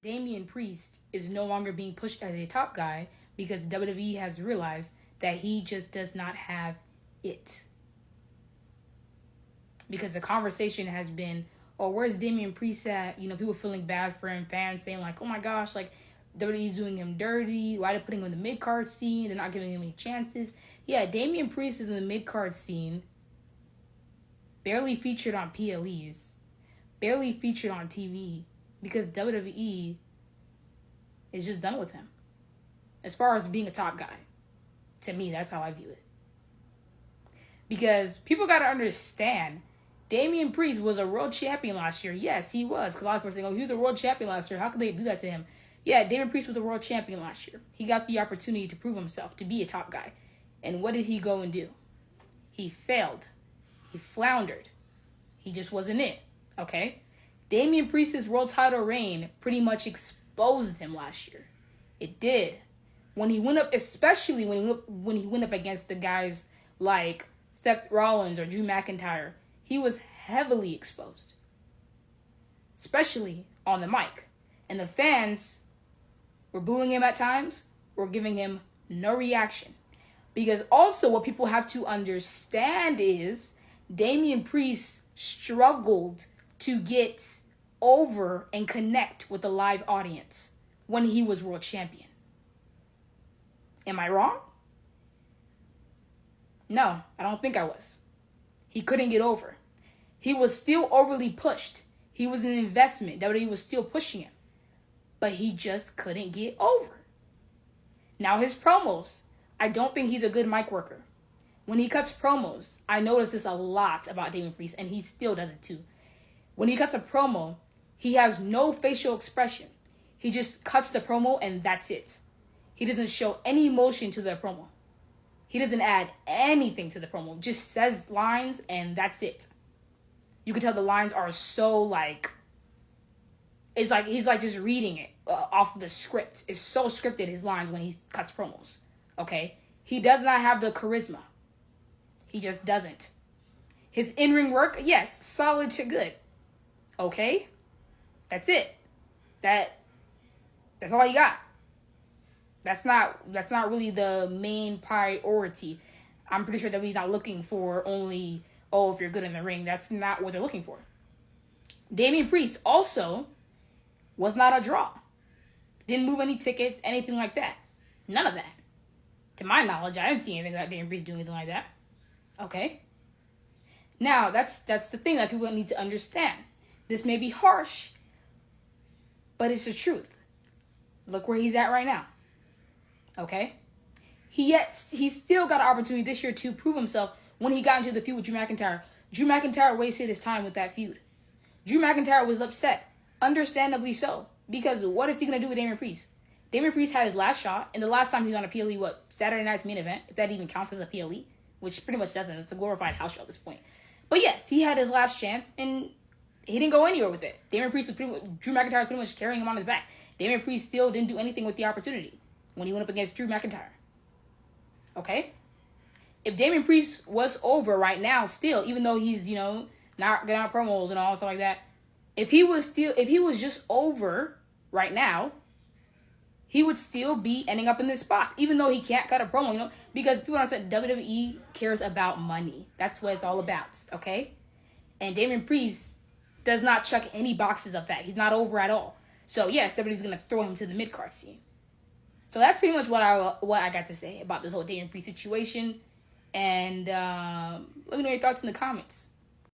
Damian Priest is no longer being pushed as a top guy because WWE has realized that he just does not have it. Because the conversation has been, oh, where's Damian Priest at? People feeling bad for him, fans saying like, oh my gosh, like WWE's doing him dirty. Why are they putting him in the mid-card scene? They're not giving him any chances. Yeah, Damian Priest is in the mid-card scene, barely featured on PLEs, barely featured on TV, because WWE is just done with him. As far as being a top guy. To me, that's how I view it. Because people got to understand, Damian Priest was a world champion last year. Yes, he was. Because a lot of people are saying, oh, he was a world champion last year. How could they do that to him? Yeah, Damian Priest was a world champion last year. He got the opportunity to prove himself, to be a top guy. And what did he go and do? He failed. He floundered. He just wasn't it. Okay? Damian Priest's world title reign pretty much exposed him last year. It did. When he went up, especially when he went up against the guys like Seth Rollins or Drew McIntyre, he was heavily exposed. Especially on the mic. And the fans were booing him at times, were giving him no reaction. Because also what people have to understand is Damian Priest struggled to get over and connect with the live audience when he was world champion. Am I wrong? No, I don't think I was. He couldn't get over. He was still overly pushed. He was an investment. WWE was still pushing him. But he just couldn't get over. Now his promos, I don't think he's a good mic worker. When he cuts promos, I notice this a lot about Damian Priest, and he still does it too. When he cuts a promo, he has no facial expression. He just cuts the promo and that's it. He doesn't show any emotion to the promo. He doesn't add anything to the promo. Just says lines and that's it. You can tell the lines are so it's like he's like just reading it off of the script. It's so scripted, his lines, when he cuts promos. Okay? He does not have the charisma. He just doesn't. His in-ring work, yes, solid to good. Okay? That's it. That's all you got. That's not really the main priority. I'm pretty sure that he's not looking for only, oh, if you're good in the ring. That's not what they're looking for. Damian Priest also was not a draw. Didn't move any tickets, anything like that. None of that. To my knowledge, I didn't see anything like Damian Priest doing anything like that. Okay? Now, that's the thing that people need to understand. This may be harsh, but it's the truth. Look where he's at right now. Okay? He still got an opportunity this year to prove himself when he got into the feud with Drew McIntyre. Drew McIntyre wasted his time with that feud. Drew McIntyre was upset. Understandably so. Because what is he going to do with Damian Priest? Damian Priest had his last shot, and the last time he was on a PLE, Saturday night's main event, if that even counts as a PLE, which pretty much doesn't. It's a glorified house show at this point. But yes, he had his last chance, and he didn't go anywhere with it. Drew McIntyre was pretty much carrying him on his back. Damian Priest still didn't do anything with the opportunity when he went up against Drew McIntyre. Okay? If Damian Priest was over right now still, even though he's, not getting out promos and all stuff like that, if he was just over right now, he would still be ending up in this spot, even though he can't cut a promo, because people understand WWE cares about money. That's what it's all about, okay? And Damian Priest does not check any boxes of that. He's not over at all. So yes, WWE's gonna throw him to the mid-card scene. So that's pretty much what I got to say about this whole Damian Priest situation. And let me know your thoughts in the comments.